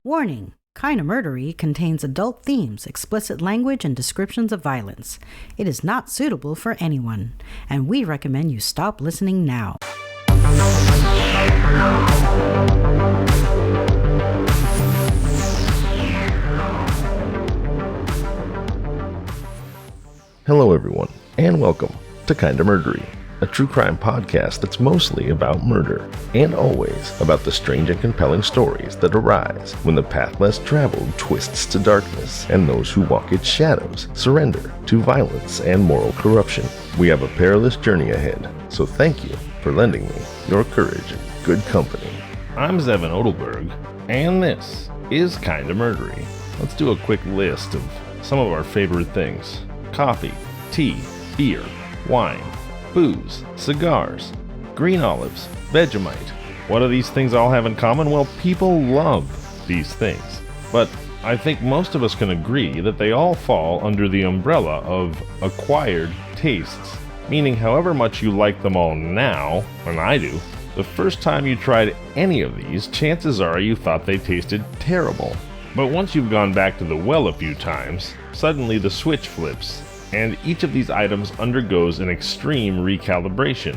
Warning! Kinda Murdery contains adult themes, explicit language, and descriptions of violence. It is not suitable for anyone, and we recommend you stop listening now. Hello everyone, and welcome to Kinda Murdery, a true crime podcast that's mostly about murder, and always about the strange and compelling stories that arise when the path less traveled twists to darkness, and those who walk its shadows surrender to violence and moral corruption. We have a perilous journey ahead, so thank you for lending me your courage and good company. I'm Zevin Odelberg, and this is Kinda Murdery. Let's do a quick list of some of our favorite things. Coffee, tea, beer, wine, booze, cigars, green olives, Vegemite. What do these things all have in common? Well, people love these things. But I think most of us can agree that they all fall under the umbrella of acquired tastes. Meaning however much you like them all now, and I do, the first time you tried any of these, chances are you thought they tasted terrible. But once you've gone back to the well a few times, suddenly the switch flips, and each of these items undergoes an extreme recalibration.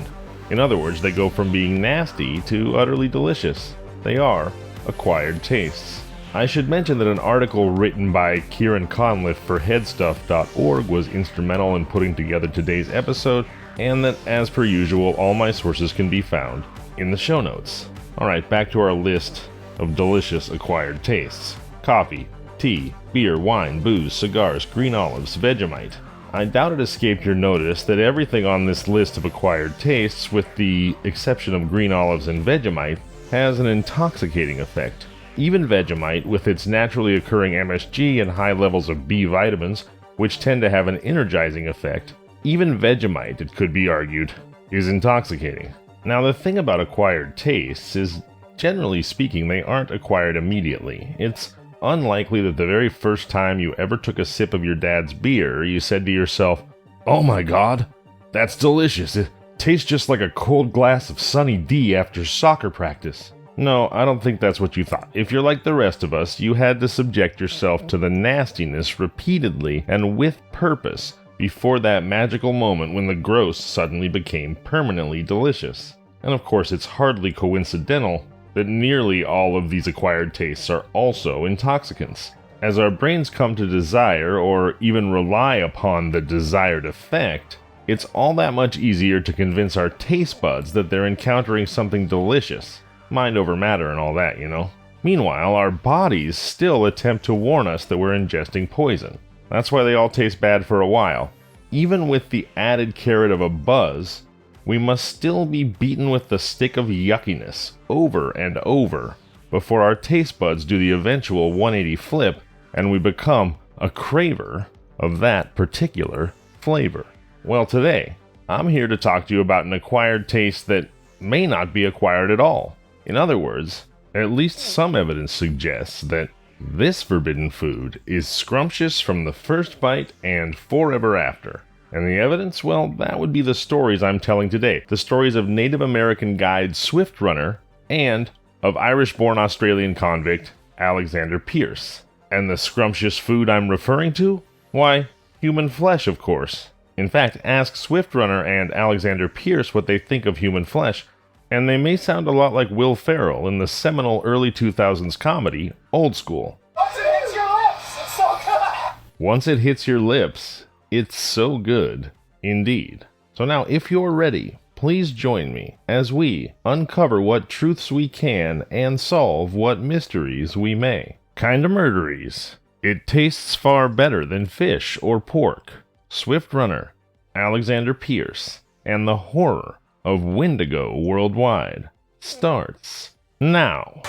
In other words, they go from being nasty to utterly delicious. They are acquired tastes. I should mention that an article written by Kieran Conliffe for headstuff.org was instrumental in putting together today's episode, and that, as per usual, all my sources can be found in the show notes. Alright, back to our list of delicious acquired tastes. Coffee, tea, beer, wine, booze, cigars, green olives, Vegemite. I doubt it escaped your notice that everything on this list of acquired tastes, with the exception of green olives and Vegemite, has an intoxicating effect. Even Vegemite, with its naturally occurring MSG and high levels of B vitamins, which tend to have an energizing effect, even Vegemite, it could be argued, is intoxicating. Now, the thing about acquired tastes is, generally speaking, they aren't acquired immediately. It's unlikely that the very first time you ever took a sip of your dad's beer, you said to yourself, "Oh my god, that's delicious. It tastes just like a cold glass of Sunny D after soccer practice." No, I don't think that's what you thought. If you're like the rest of us, you had to subject yourself to the nastiness repeatedly and with purpose before that magical moment when the gross suddenly became permanently delicious. And of course, it's hardly coincidental that nearly all of these acquired tastes are also intoxicants. As our brains come to desire or even rely upon the desired effect, it's all that much easier to convince our taste buds that they're encountering something delicious. Mind over matter and all that, you know. Meanwhile, our bodies still attempt to warn us that we're ingesting poison. That's why they all taste bad for a while. Even with the added carrot of a buzz, we must still be beaten with the stick of yuckiness over and over before our taste buds do the eventual 180 flip and we become a craver of that particular flavor. Well, today, I'm here to talk to you about an acquired taste that may not be acquired at all. In other words, at least some evidence suggests that this forbidden food is scrumptious from the first bite and forever after. And the evidence? Well, that would be the stories I'm telling today. The stories of Native American guide Swift Runner and of Irish-born Australian convict Alexander Pierce. And the scrumptious food I'm referring to? Why, human flesh, of course. In fact, ask Swift Runner and Alexander Pierce what they think of human flesh, and they may sound a lot like Will Ferrell in the seminal early 2000s comedy, Old School. Once it hits your lips, it's so good! Once it hits your lips, it's so good, indeed. So now, if you're ready, please join me as we uncover what truths we can and solve what mysteries we may. Kinda Murderies. It tastes far better than fish or pork. Swift Runner, Alexander Pierce, and the horror of Wendigo worldwide starts now.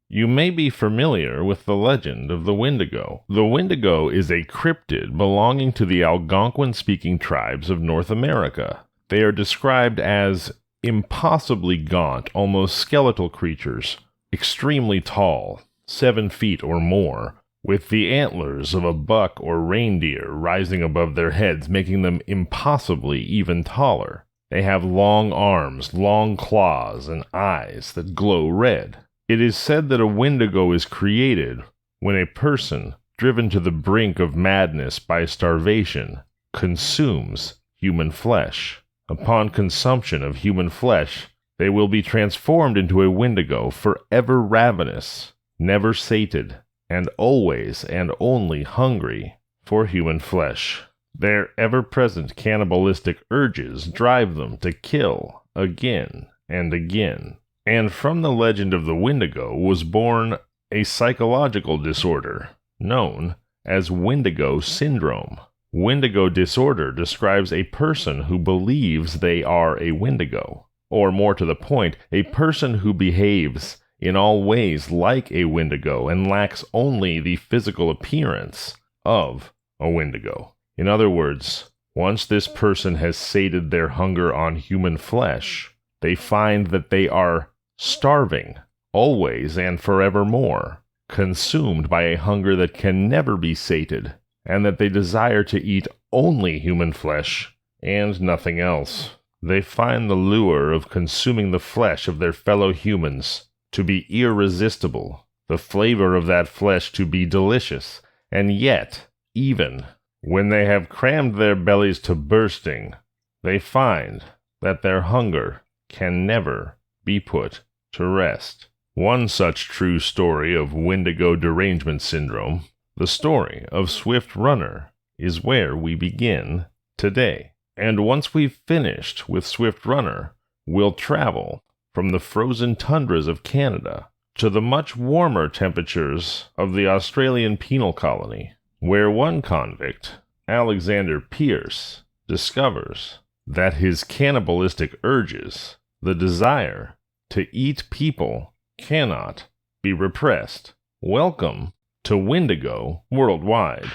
You may be familiar with the legend of the Wendigo. The Wendigo is a cryptid belonging to the Algonquin-speaking tribes of North America. They are described as impossibly gaunt, almost skeletal creatures, extremely tall, 7 feet or more, with the antlers of a buck or reindeer rising above their heads, making them impossibly even taller. They have long arms, long claws, and eyes that glow red. It is said that a Wendigo is created when a person, driven to the brink of madness by starvation, consumes human flesh. Upon consumption of human flesh, they will be transformed into a Wendigo, forever ravenous, never sated, and always and only hungry for human flesh. Their ever-present cannibalistic urges drive them to kill again and again. And from the legend of the Wendigo was born a psychological disorder known as Wendigo syndrome. Wendigo disorder describes a person who believes they are a Wendigo, or more to the point, a person who behaves in all ways like a Wendigo and lacks only the physical appearance of a Wendigo. In other words, once this person has sated their hunger on human flesh, they find that they are starving, always and forevermore, consumed by a hunger that can never be sated, and that they desire to eat only human flesh and nothing else. They find the lure of consuming the flesh of their fellow humans to be irresistible, the flavor of that flesh to be delicious, and yet, even when they have crammed their bellies to bursting, they find that their hunger can never be put to rest. One such true story of Wendigo derangement syndrome, the story of Swift Runner, is where we begin today. And once we've finished with Swift Runner, we'll travel from the frozen tundras of Canada to the much warmer temperatures of the Australian penal colony, where one convict, Alexander Pierce, discovers that his cannibalistic urges, the desire to eat people, cannot be repressed. Welcome to Wendigo Worldwide.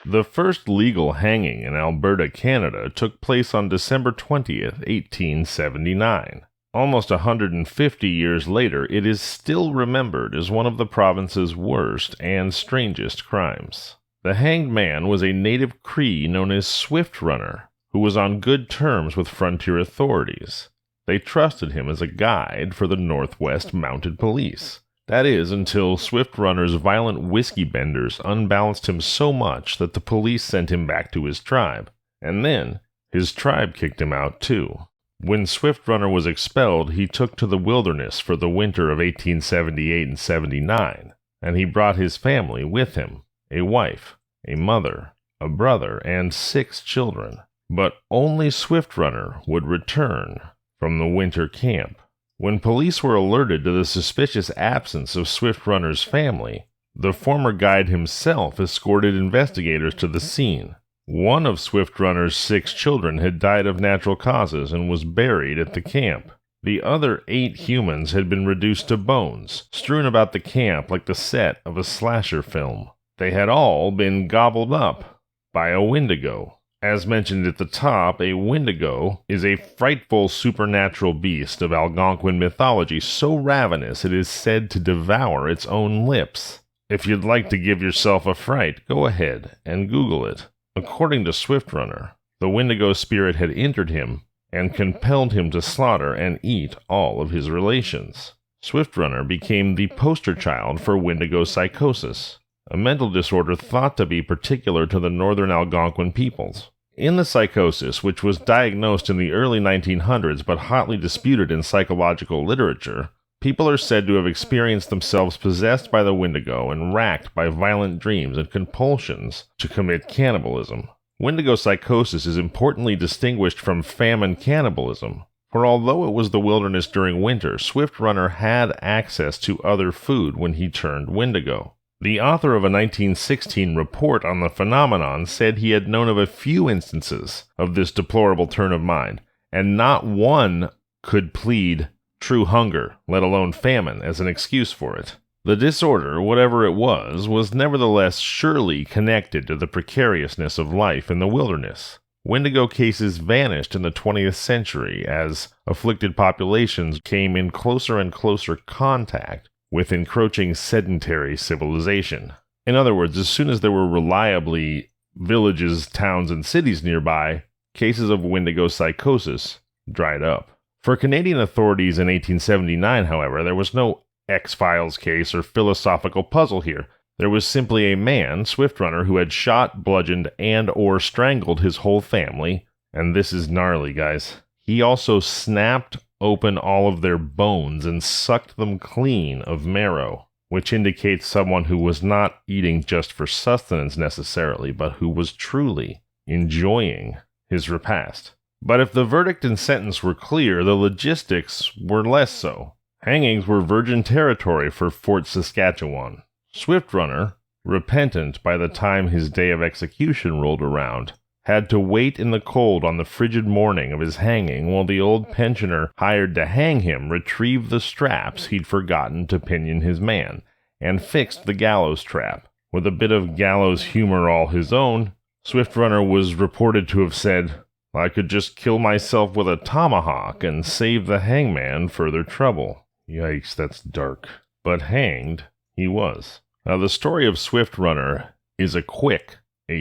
The first legal hanging in Alberta, Canada took place on December 20th, 1879. Almost 150 years later, it is still remembered as one of the province's worst and strangest crimes. The hanged man was a native Cree known as Swift Runner, who was on good terms with frontier authorities. They trusted him as a guide for the Northwest Mounted Police. That is, until Swift Runner's violent whiskey benders unbalanced him so much that the police sent him back to his tribe. And then, his tribe kicked him out too. When Swift Runner was expelled, he took to the wilderness for the winter of 1878 and 79, and he brought his family with him, a wife, a mother, a brother, and 6 children. But only Swift Runner would return from the winter camp. When police were alerted to the suspicious absence of Swift Runner's family, the former guide himself escorted investigators to the scene. One of Swift Runner's 6 children had died of natural causes and was buried at the camp. The other 8 humans had been reduced to bones, strewn about the camp like the set of a slasher film. They had all been gobbled up by a Wendigo. As mentioned at the top, a Wendigo is a frightful supernatural beast of Algonquin mythology so ravenous it is said to devour its own lips. If you'd like to give yourself a fright, go ahead and Google it. According to Swift Runner, the Wendigo spirit had entered him and compelled him to slaughter and eat all of his relations. Swift Runner became the poster child for Wendigo psychosis, a mental disorder thought to be particular to the northern Algonquin peoples. In the psychosis, which was diagnosed in the early 1900s but hotly disputed in psychological literature, people are said to have experienced themselves possessed by the Wendigo and racked by violent dreams and compulsions to commit cannibalism. Wendigo psychosis is importantly distinguished from famine cannibalism, for although it was the wilderness during winter, Swift Runner had access to other food when he turned Wendigo. The author of a 1916 report on the phenomenon said he had known of a few instances of this deplorable turn of mind, and not one could plead true hunger, let alone famine, as an excuse for it. The disorder, whatever it was nevertheless surely connected to the precariousness of life in the wilderness. Wendigo cases vanished in the 20th century as afflicted populations came in closer and closer contact with encroaching sedentary civilization. In other words, as soon as there were reliably villages, towns, and cities nearby, cases of Wendigo psychosis dried up. For Canadian authorities in 1879, however, there was no X-Files case or philosophical puzzle here. There was simply a man, Swift Runner, who had shot, bludgeoned, and or strangled his whole family. And this is gnarly, guys. He also snapped open all of their bones and sucked them clean of marrow, which indicates someone who was not eating just for sustenance necessarily, but who was truly enjoying his repast. But if the verdict and sentence were clear, the logistics were less so. Hangings were virgin territory for Fort Saskatchewan. Swift Runner, repentant by the time his day of execution rolled around, had to wait in the cold on the frigid morning of his hanging while the old pensioner hired to hang him retrieved the straps he'd forgotten to pinion his man, and fixed the gallows trap. With a bit of gallows humor all his own, Swift Runner was reported to have said, "I could just kill myself with a tomahawk and save the hangman further trouble." Yikes, that's dark. But hanged he was. Now, the story of Swift Runner is a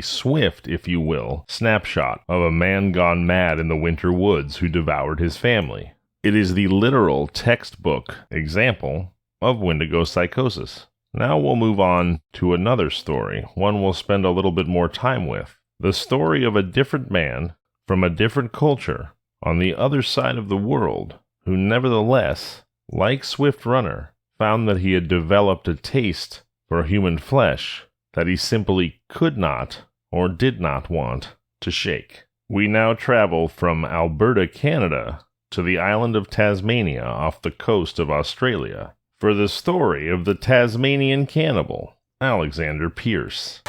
swift, if you will, snapshot of a man gone mad in the winter woods who devoured his family. It is the literal textbook example of Wendigo psychosis. Now we'll move on to another story, one we'll spend a little bit more time with. The story of a different man from a different culture on the other side of the world who nevertheless, like Swift Runner, found that he had developed a taste for human flesh that he simply could not or did not want to shake. We now travel from Alberta, Canada, to the island of Tasmania off the coast of Australia for the story of the Tasmanian cannibal, Alexander Pierce.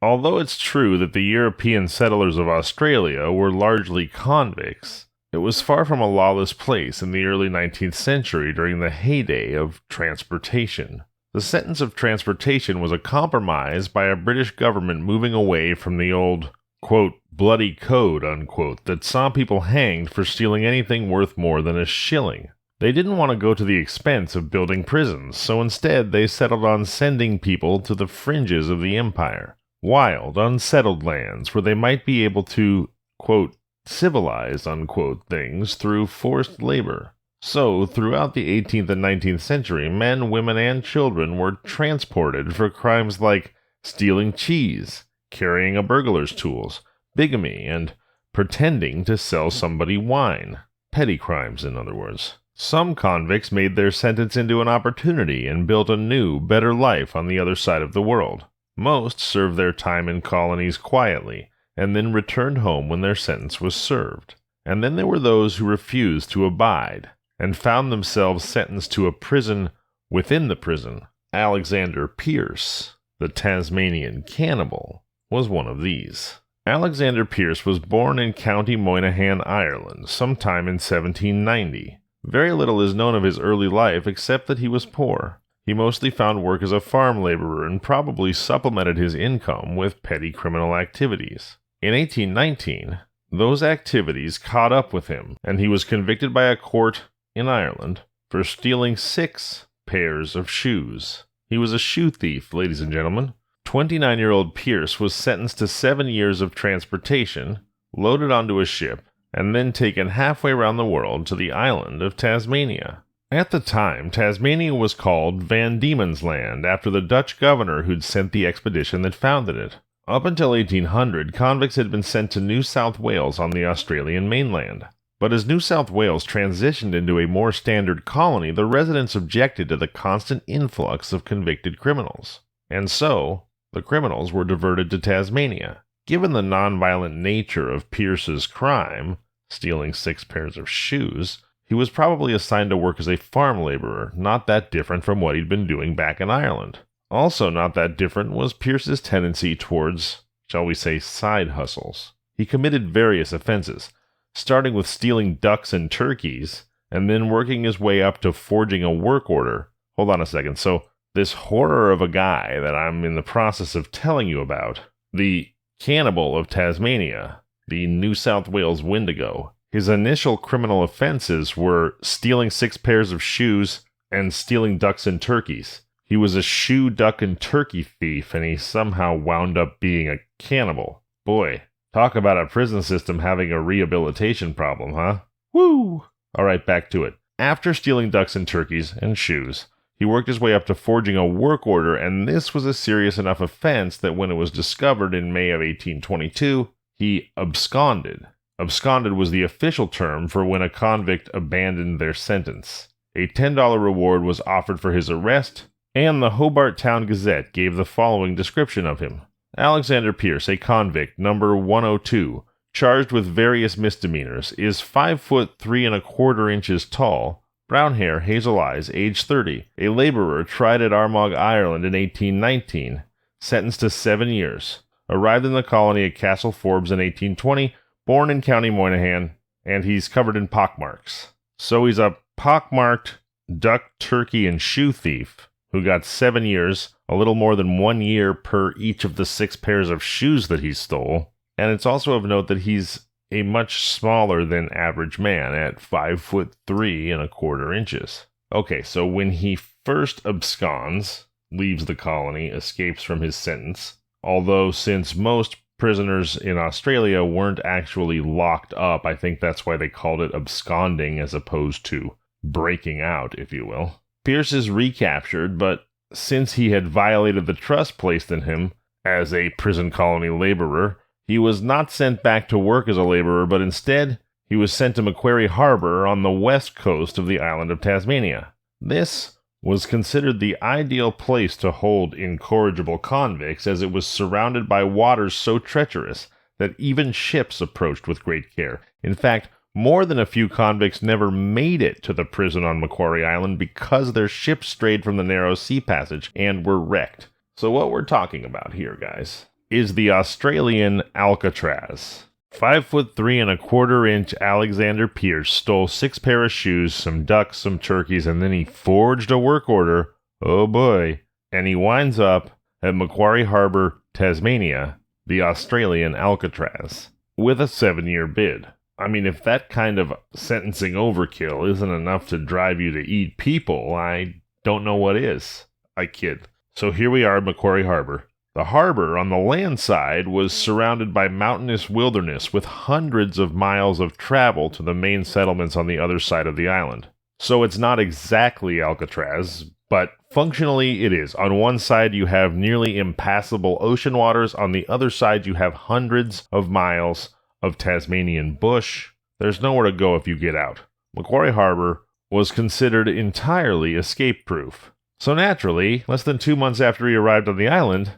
Although it's true that the European settlers of Australia were largely convicts, it was far from a lawless place in the early 19th century during the heyday of transportation. The sentence of transportation was a compromise by a British government moving away from the old, quote, bloody code, unquote, that saw people hanged for stealing anything worth more than a shilling. They didn't want to go to the expense of building prisons, so instead they settled on sending people to the fringes of the empire. Wild, unsettled lands where they might be able to, quote, civilize, unquote, things through forced labor. So, throughout the 18th and 19th century, men, women, and children were transported for crimes like stealing cheese, carrying a burglar's tools, bigamy, and pretending to sell somebody wine. Petty crimes, in other words. Some convicts made their sentence into an opportunity and built a new, better life on the other side of the world. Most served their time in colonies quietly, and then returned home when their sentence was served. And then there were those who refused to abide, and found themselves sentenced to a prison within the prison. Alexander Pierce, the Tasmanian cannibal, was one of these. Alexander Pierce was born in County Moynihan, Ireland, sometime in 1790. Very little is known of his early life except that he was poor. He mostly found work as a farm laborer and probably supplemented his income with petty criminal activities. In 1819, those activities caught up with him, and he was convicted by a court in Ireland for stealing 6 pairs of shoes. He was a shoe thief, ladies and gentlemen. 29-year-old Pierce was sentenced to 7 years of transportation, loaded onto a ship, and then taken halfway around the world to the island of Tasmania. At the time, Tasmania was called Van Diemen's Land after the Dutch governor who'd sent the expedition that founded it. Up until 1800, convicts had been sent to New South Wales on the Australian mainland. But as New South Wales transitioned into a more standard colony, the residents objected to the constant influx of convicted criminals. And so, the criminals were diverted to Tasmania. Given the nonviolent nature of Pierce's crime, stealing 6 pairs of shoes, he was probably assigned to work as a farm laborer, not that different from what he'd been doing back in Ireland. Also not that different was Pierce's tendency towards, shall we say, side hustles. He committed various offenses, starting with stealing ducks and turkeys, and then working his way up to forging a work order. Hold on a second, so this horror of a guy that I'm in the process of telling you about, the cannibal of Tasmania, the New South Wales Wendigo. His initial criminal offenses were stealing 6 pairs of shoes and stealing ducks and turkeys. He was a shoe, duck, and turkey thief, and he somehow wound up being a cannibal. Boy, talk about a prison system having a rehabilitation problem, huh? Woo! Alright, back to it. After stealing ducks and turkeys and shoes, he worked his way up to forging a work order, and this was a serious enough offense that when it was discovered in May of 1822, he absconded. Absconded was the official term for when a convict abandoned their sentence. A $10 reward was offered for his arrest, and the Hobart Town Gazette gave the following description of him. Alexander Pierce, a convict, number 102, charged with various misdemeanors, is 5 foot 3 1/4 inches tall, brown hair, hazel eyes, age 30, a laborer tried at Armagh, Ireland in 1819, sentenced to 7 years, arrived in the colony at Castle Forbes in 1820, born in County Monaghan, and he's covered in pockmarks. So he's a pockmarked duck, turkey, and shoe thief who got 7 years, a little more than 1 year per each of the 6 pairs of shoes that he stole. And it's also of note that he's a much smaller than average man at 5 foot 3 1/4 inches. Okay, so when he first absconds, leaves the colony, escapes from his sentence, although since most prisoners in Australia weren't actually locked up, I think that's why they called it absconding as opposed to breaking out, if you will. Pierce is recaptured, but since he had violated the trust placed in him as a prison colony laborer, he was not sent back to work as a laborer, but instead he was sent to Macquarie Harbour on the west coast of the island of Tasmania. This was considered the ideal place to hold incorrigible convicts, as it was surrounded by waters so treacherous that even ships approached with great care. In fact, more than a few convicts never made it to the prison on Macquarie Island because their ships strayed from the narrow sea passage and were wrecked. So what we're talking about here, guys, is the Australian Alcatraz. 5 foot 3 1/4 inch Alexander Pierce stole 6 pair of shoes, some ducks, some turkeys, and then he forged a work order. Oh boy. And he winds up at Macquarie Harbour, Tasmania, the Australian Alcatraz, with a 7-year bid. I mean, if that kind of sentencing overkill isn't enough to drive you to eat people, I don't know what is. I kid. So here we are at Macquarie Harbour. The harbor on the land side was surrounded by mountainous wilderness with hundreds of miles of travel to the main settlements on the other side of the island. So it's not exactly Alcatraz, but functionally it is. On one side you have nearly impassable ocean waters, on the other side you have hundreds of miles of Tasmanian bush. There's nowhere to go if you get out. Macquarie Harbour was considered entirely escape-proof. So naturally, less than 2 months after he arrived on the island,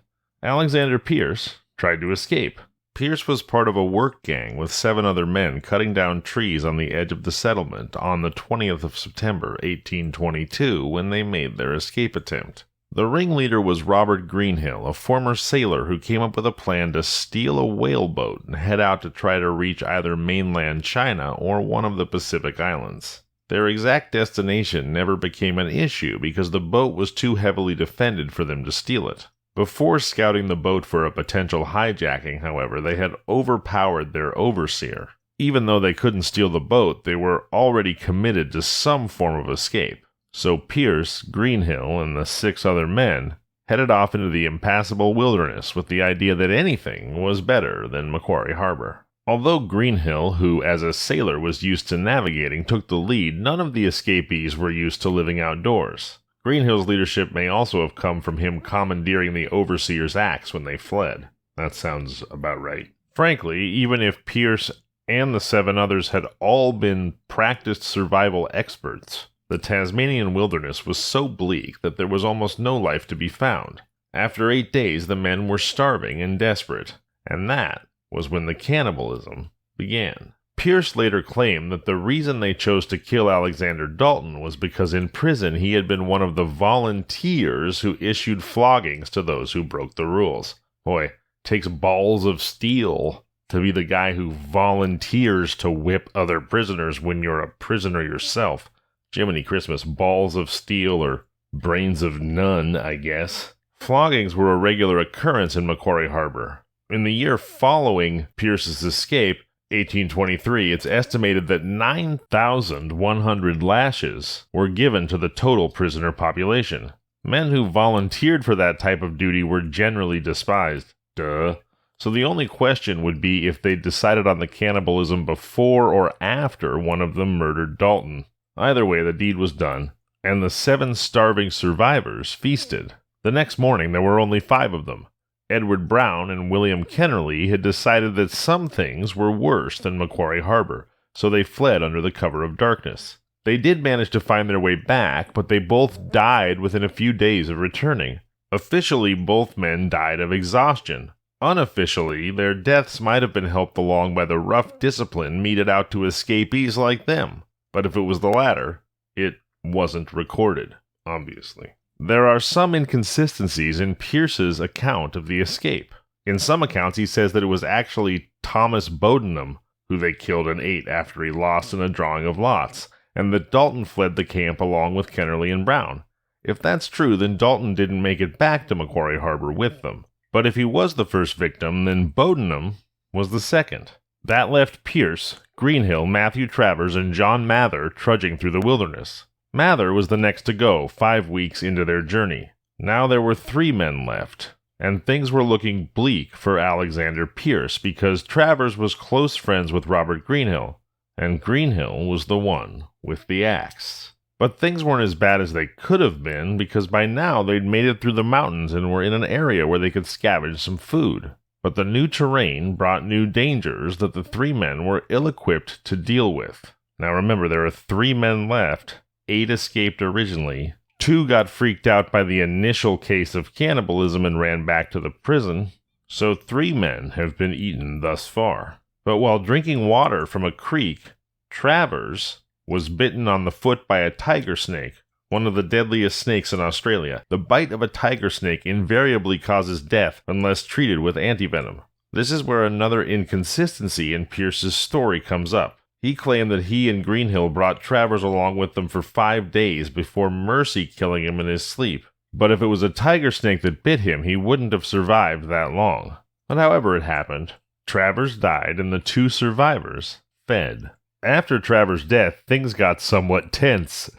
Alexander Pierce tried to escape. Pierce was part of a work gang with 7 other men cutting down trees on the edge of the settlement on the 20th of September, 1822, when they made their escape attempt. The ringleader was Robert Greenhill, a former sailor who came up with a plan to steal a whaleboat and head out to try to reach either mainland China or one of the Pacific Islands. Their exact destination never became an issue because the boat was too heavily defended for them to steal it. Before scouting the boat for a potential hijacking, however, they had overpowered their overseer. Even though they couldn't steal the boat, they were already committed to some form of escape. So Pierce, Greenhill, and the 6 other men headed off into the impassable wilderness with the idea that anything was better than Macquarie Harbour. Although Greenhill, who as a sailor was used to navigating, took the lead, none of the escapees were used to living outdoors. Greenhill's leadership may also have come from him commandeering the overseer's axe when they fled. That sounds about right. Frankly, even if Pierce and the 7 others had all been practiced survival experts, the Tasmanian wilderness was so bleak that there was almost no life to be found. After 8 days, the men were starving and desperate, and that was when the cannibalism began. Pierce later claimed that the reason they chose to kill Alexander Dalton was because in prison he had been one of the volunteers who issued floggings to those who broke the rules. Boy, takes balls of steel to be the guy who volunteers to whip other prisoners when you're a prisoner yourself. Jiminy Christmas, balls of steel or brains of none, I guess. Floggings were a regular occurrence in Macquarie Harbour. In the year following Pierce's escape, 1823, it's estimated that 9,100 lashes were given to the total prisoner population. Men who volunteered for that type of duty were generally despised. Duh. So the only question would be if they decided on the cannibalism before or after one of them murdered Dalton. Either way, the deed was done, and the 7 starving survivors feasted. The next morning, there were only 5 of them. Edward Brown and William Kennerly had decided that some things were worse than Macquarie Harbor, so they fled under the cover of darkness. They did manage to find their way back, but they both died within a few days of returning. Officially, both men died of exhaustion. Unofficially, their deaths might have been helped along by the rough discipline meted out to escapees like them. But if it was the latter, it wasn't recorded, obviously. There are some inconsistencies in Pierce's account of the escape. In some accounts, he says that it was actually Thomas Bodenham who they killed and ate after he lost in a drawing of lots, and that Dalton fled the camp along with Kennerly and Brown. If that's true, then Dalton didn't make it back to Macquarie Harbor with them. But if he was the first victim, then Bodenham was the second. That left Pierce, Greenhill, Matthew Travers, and John Mather trudging through the wilderness. Mather was the next to go, 5 weeks into their journey. Now there were 3 men left, and things were looking bleak for Alexander Pierce because Travers was close friends with Robert Greenhill, and Greenhill was the one with the axe. But things weren't as bad as they could have been because by now they'd made it through the mountains and were in an area where they could scavenge some food. But the new terrain brought new dangers that the 3 men were ill-equipped to deal with. Now remember, there are 3 men left. 8 escaped originally. 2 got freaked out by the initial case of cannibalism and ran back to the prison. So 3 men have been eaten thus far. But while drinking water from a creek, Travers was bitten on the foot by a tiger snake, one of the deadliest snakes in Australia. The bite of a tiger snake invariably causes death unless treated with antivenom. This is where another inconsistency in Pierce's story comes up. He claimed that he and Greenhill brought Travers along with them for 5 days before mercy killing him in his sleep. But if it was a tiger snake that bit him, he wouldn't have survived that long. But however it happened, Travers died and the 2 survivors fed. After Travers' death, things got somewhat tense.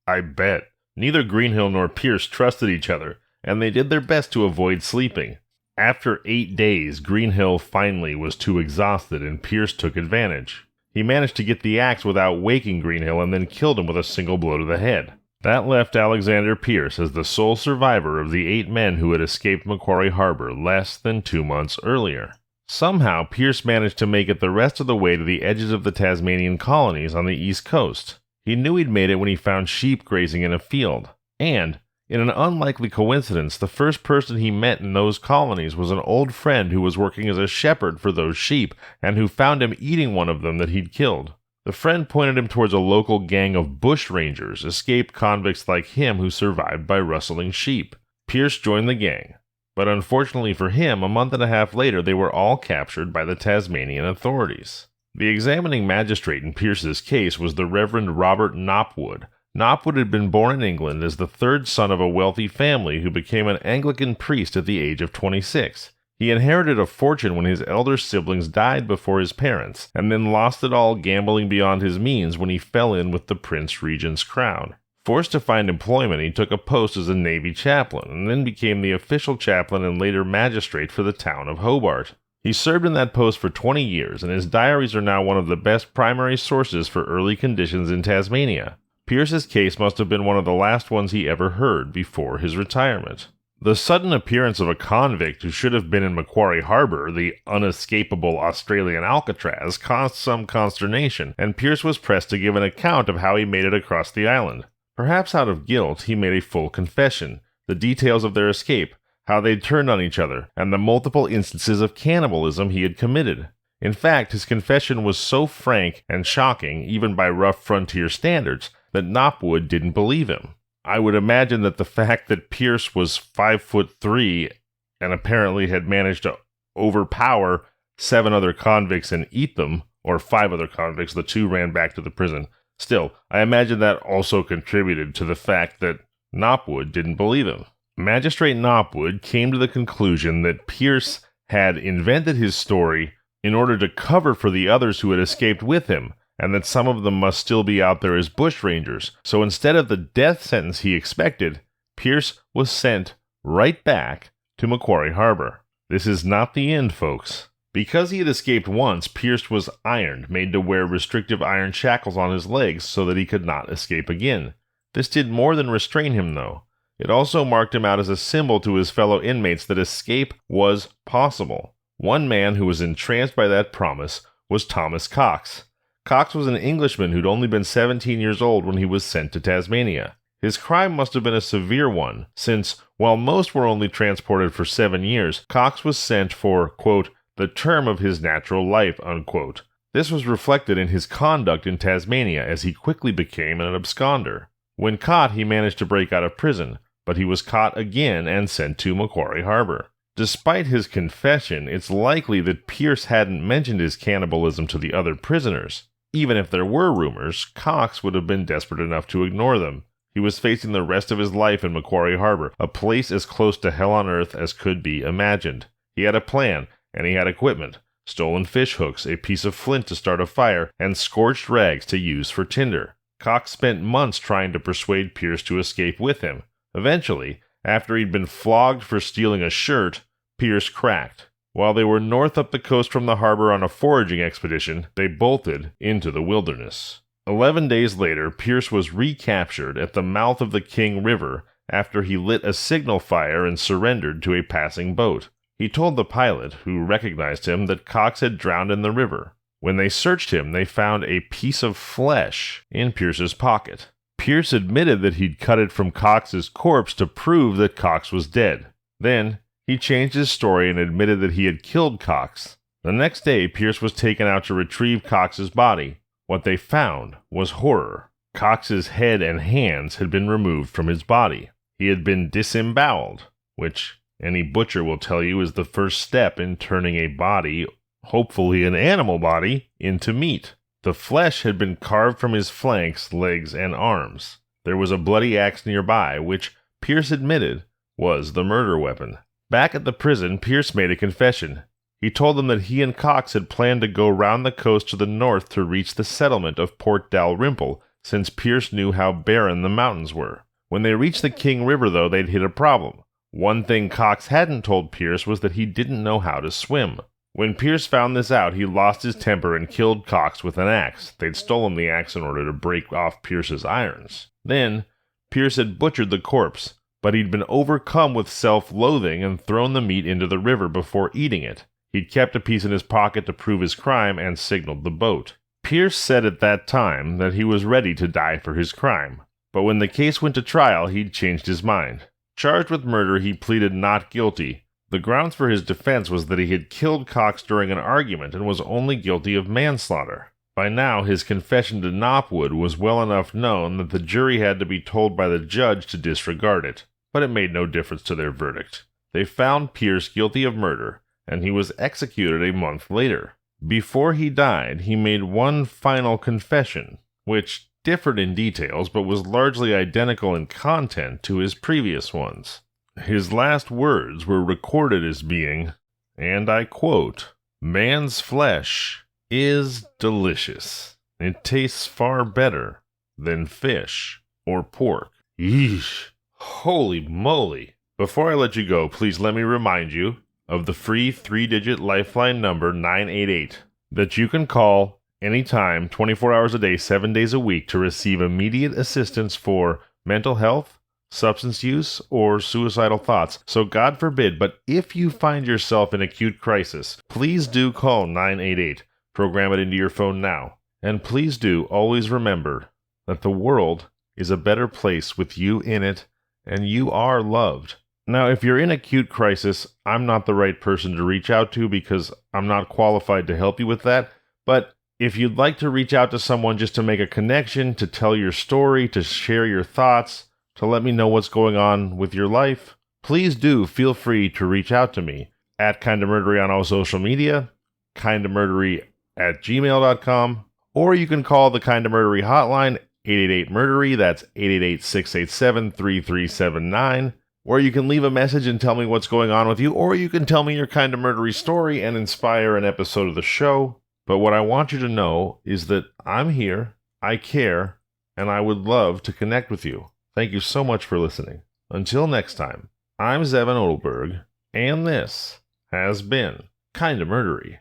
I bet. Neither Greenhill nor Pierce trusted each other, and they did their best to avoid sleeping. After 8 days, Greenhill finally was too exhausted, and Pierce took advantage. He managed to get the axe without waking Greenhill and then killed him with a single blow to the head. That left Alexander Pierce as the sole survivor of the 8 men who had escaped Macquarie Harbor less than 2 months earlier. Somehow, Pierce managed to make it the rest of the way to the edges of the Tasmanian colonies on the east coast. He knew he'd made it when he found sheep grazing in a field. And, in an unlikely coincidence, the first person he met in those colonies was an old friend who was working as a shepherd for those sheep, and who found him eating one of them that he'd killed. The friend pointed him towards a local gang of bushrangers, escaped convicts like him who survived by rustling sheep. Pierce joined the gang. But unfortunately for him, a month and a half later, they were all captured by the Tasmanian authorities. The examining magistrate in Pierce's case was the Reverend Robert Knopwood. Knopwood had been born in England as the 3rd son of a wealthy family who became an Anglican priest at the age of 26. He inherited a fortune when his elder siblings died before his parents, and then lost it all gambling beyond his means when he fell in with the Prince Regent's crown. Forced to find employment, he took a post as a Navy chaplain, and then became the official chaplain and later magistrate for the town of Hobart. He served in that post for 20 years, and his diaries are now one of the best primary sources for early conditions in Tasmania. Pierce's case must have been one of the last ones he ever heard before his retirement. The sudden appearance of a convict who should have been in Macquarie Harbor, the unescapable Australian Alcatraz, caused some consternation, and Pierce was pressed to give an account of how he made it across the island. Perhaps out of guilt, he made a full confession, the details of their escape, how they'd turned on each other, and the multiple instances of cannibalism he had committed. In fact, his confession was so frank and shocking, even by rough frontier standards, that Knopwood didn't believe him. I would imagine that the fact that Pierce was 5'3" and apparently had managed to overpower 7 other convicts and eat them, or 5 other convicts, the 2 ran back to the prison. Still, I imagine that also contributed to the fact that Knopwood didn't believe him. Magistrate Knopwood came to the conclusion that Pierce had invented his story in order to cover for the others who had escaped with him, and that some of them must still be out there as bushrangers. So instead of the death sentence he expected, Pierce was sent right back to Macquarie Harbor. This is not the end, folks. Because he had escaped once, Pierce was ironed, made to wear restrictive iron shackles on his legs so that he could not escape again. This did more than restrain him, though. It also marked him out as a symbol to his fellow inmates that escape was possible. One man who was entranced by that promise was Thomas Cox. Cox was an Englishman who'd only been 17 years old when he was sent to Tasmania. His crime must have been a severe one, since, while most were only transported for 7 years, Cox was sent for, quote, the term of his natural life, unquote. This was reflected in his conduct in Tasmania, as he quickly became an absconder. When caught, he managed to break out of prison, but he was caught again and sent to Macquarie Harbor. Despite his confession, it's likely that Pierce hadn't mentioned his cannibalism to the other prisoners. Even if there were rumors, Cox would have been desperate enough to ignore them. He was facing the rest of his life in Macquarie Harbor, a place as close to hell on earth as could be imagined. He had a plan, and he had equipment: stolen fish hooks, a piece of flint to start a fire, and scorched rags to use for tinder. Cox spent months trying to persuade Pierce to escape with him. Eventually, after he'd been flogged for stealing a shirt, Pierce cracked. While they were north up the coast from the harbor on a foraging expedition, they bolted into the wilderness. 11 days later, Pierce was recaptured at the mouth of the King River after he lit a signal fire and surrendered to a passing boat. He told the pilot, who recognized him, that Cox had drowned in the river. When they searched him, they found a piece of flesh in Pierce's pocket. Pierce admitted that he'd cut it from Cox's corpse to prove that Cox was dead. Then, he changed his story and admitted that he had killed Cox. The next day, Pierce was taken out to retrieve Cox's body. What they found was horror. Cox's head and hands had been removed from his body. He had been disemboweled, which any butcher will tell you is the first step in turning a body, hopefully an animal body, into meat. The flesh had been carved from his flanks, legs, and arms. There was a bloody axe nearby, which Pierce admitted was the murder weapon. Back at the prison, Pierce made a confession. He told them that he and Cox had planned to go round the coast to the north to reach the settlement of Port Dalrymple, since Pierce knew how barren the mountains were. When they reached the King River, though, they'd hit a problem. One thing Cox hadn't told Pierce was that he didn't know how to swim. When Pierce found this out, he lost his temper and killed Cox with an axe. They'd stolen the axe in order to break off Pierce's irons. Then, Pierce had butchered the corpse, but he'd been overcome with self-loathing and thrown the meat into the river before eating it. He'd kept a piece in his pocket to prove his crime and signaled the boat. Pierce said at that time that he was ready to die for his crime, but when the case went to trial, he'd changed his mind. Charged with murder, he pleaded not guilty. The grounds for his defense was that he had killed Cox during an argument and was only guilty of manslaughter. By now, his confession to Knopwood was well enough known that the jury had to be told by the judge to disregard it, but it made no difference to their verdict. They found Pierce guilty of murder, and he was executed a month later. Before he died, he made one final confession, which differed in details but was largely identical in content to his previous ones. His last words were recorded as being, and I quote, "Man's flesh is delicious. It tastes far better than fish or pork." Yeesh. Holy moly. Before I let you go, please let me remind you of the free 3-digit lifeline number 988 that you can call anytime, 24 hours a day, 7 days a week to receive immediate assistance for mental health, substance use, or suicidal thoughts. So God forbid, but if you find yourself in acute crisis, please do call 988. Program it into your phone now. And please do always remember that the world is a better place with you in it, and you are loved. Now, if you're in acute crisis, I'm not the right person to reach out to because I'm not qualified to help you with that, but if you'd like to reach out to someone just to make a connection, to tell your story, to share your thoughts, to let me know what's going on with your life, please do feel free to reach out to me at Kinda Murdery on all social media, kindamurdery@gmail.com, or you can call the Kinda Murdery hotline, 888-MURDERY, that's 888-687-3379. where you can leave a message and tell me what's going on with you, or you can tell me your kind of murdery story and inspire an episode of the show. But what I want you to know is that I'm here, I care, and I would love to connect with you. Thank you so much for listening. Until next time, I'm Zevin Odelberg, and this has been Kinda Murdery.